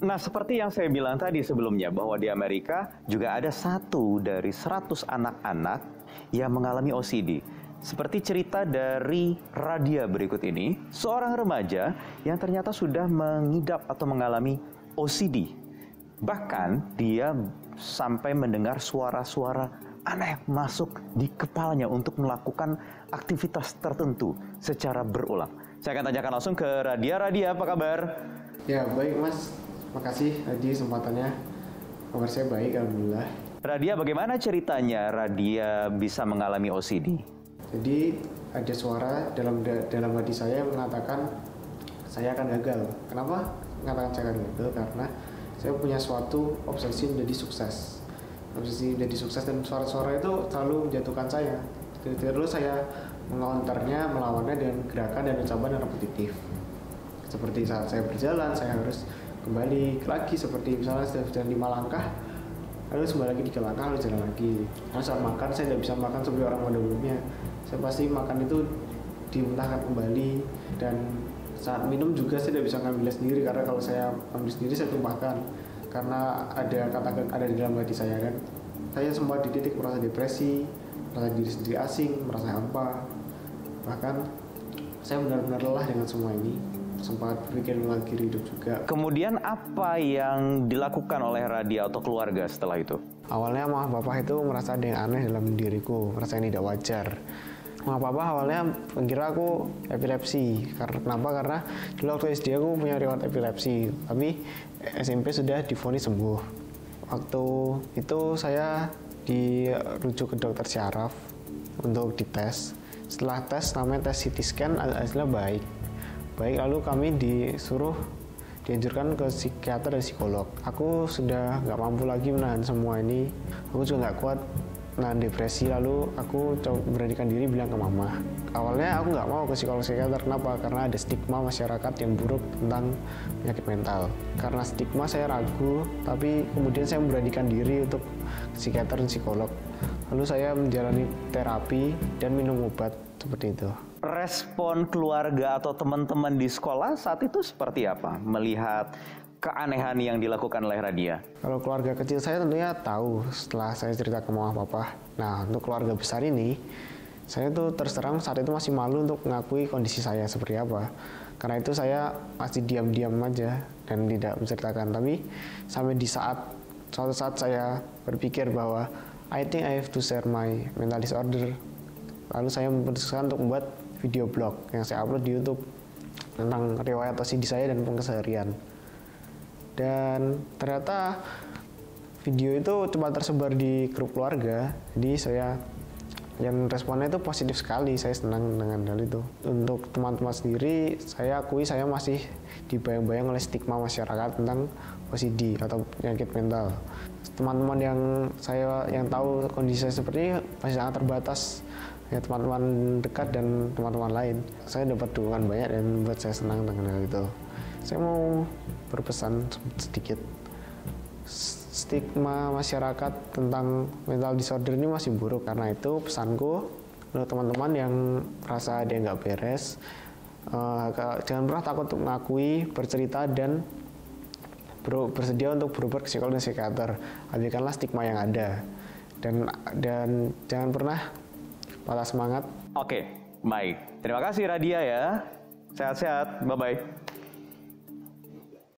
Nah, seperti yang saya bilang tadi sebelumnya, bahwa di Amerika juga ada 1 dari 100 anak-anak yang mengalami OCD. Seperti cerita dari Radia berikut ini, seorang remaja yang ternyata sudah mengidap atau mengalami OCD. Bahkan dia sampai mendengar suara-suara aneh masuk di kepalanya untuk melakukan aktivitas tertentu secara berulang. Saya akan tanyakan langsung ke Radia. Radia, apa kabar? Ya, baik Mas. Makasih tadi kesempatannya. Kabar saya baik, alhamdulillah. Radia, bagaimana ceritanya Radia bisa mengalami OCD? Jadi ada suara dalam hati saya yang mengatakan saya akan gagal. Kenapa mengatakan saya akan gagal? Karena saya punya suatu obsesi menjadi sukses. Obsesi menjadi sukses, dan suara-suara itu selalu menjatuhkan saya. Terus saya mengonternya, melawannya dengan gerakan dan ucapan yang repetitif. Seperti saat saya berjalan, saya harus kembali lagi, seperti misalnya saya jalan 5 langkah, lalu kembali lagi 3 langkah, lalu jalan lagi. Karena saat makan, saya tidak bisa makan seperti orang pada umumnya. Saya pasti makan itu dimuntahkan kembali, dan saat minum juga saya tidak bisa ngambil sendiri, karena kalau saya ambil sendiri saya tumpahkan. Karena ada di dalam hati saya kan. Saya sempat di titik merasa depresi, merasa diri sendiri asing, merasa hampa. Bahkan saya benar-benar lelah dengan semua ini. Sempat berpikir mengakhiri hidup juga. Kemudian apa yang dilakukan oleh Radia atau keluarga setelah itu? Awalnya mama papa itu merasa ada yang aneh dalam diriku, merasa yang tidak wajar. Mama papa awalnya mengira aku epilepsi. Kenapa? Karena dulu waktu SD aku punya riwayat epilepsi, tapi SMP sudah divonis sembuh. Waktu itu saya dirujuk ke dokter syaraf untuk dites. Setelah tes, namanya tes CT scan, hasilnya baik, lalu kami dianjurkan ke psikiater dan psikolog. Aku sudah nggak mampu lagi menahan semua ini. Aku juga nggak kuat menahan depresi, lalu aku coba beranikan diri bilang ke mama. Awalnya aku nggak mau ke psikolog-psikiater. Kenapa? Karena ada stigma masyarakat yang buruk tentang penyakit mental. Karena stigma saya ragu, tapi kemudian saya memberanikan diri untuk ke psikiater dan psikolog. Lalu saya menjalani terapi dan minum obat seperti itu. Respon keluarga atau teman-teman di sekolah saat itu seperti apa melihat keanehan yang dilakukan oleh Radia? Kalau keluarga kecil saya tentunya tahu setelah saya cerita ke mama papa. Nah, untuk keluarga besar ini, saya tuh terus terang saat itu masih malu untuk mengakui kondisi saya seperti apa. Karena itu saya masih diam-diam aja dan tidak menceritakan. Tapi sampai di suatu saat saya berpikir bahwa I think I have to share my mental disorder. Lalu saya memutuskan untuk membuat video blog yang saya upload di YouTube tentang riwayat OCD saya dan keseharian. Dan ternyata video itu cepat tersebar di grup keluarga. Jadi yang responnya itu positif sekali. Saya senang dengan hal itu. Untuk teman-teman sendiri, saya akui saya masih dibayang-bayang oleh stigma masyarakat tentang OCD atau penyakit mental. Teman-teman yang tahu kondisi saya seperti ini masih sangat terbatas. Ya, teman-teman dekat dan teman-teman lain. Saya dapat dukungan banyak dan membuat saya senang dengan hal itu. Saya mau berpesan sedikit. Stigma masyarakat tentang mental disorder ini masih buruk. Karena itu pesanku untuk teman-teman yang merasa dia nggak beres, jangan pernah takut untuk mengakui, bercerita, dan bersedia untuk berobat ke psikolog dan psikiater. Alihkanlah stigma yang ada, dan jangan pernah patah semangat. Oke, baik. Terima kasih Radia ya. Sehat-sehat. Bye-bye.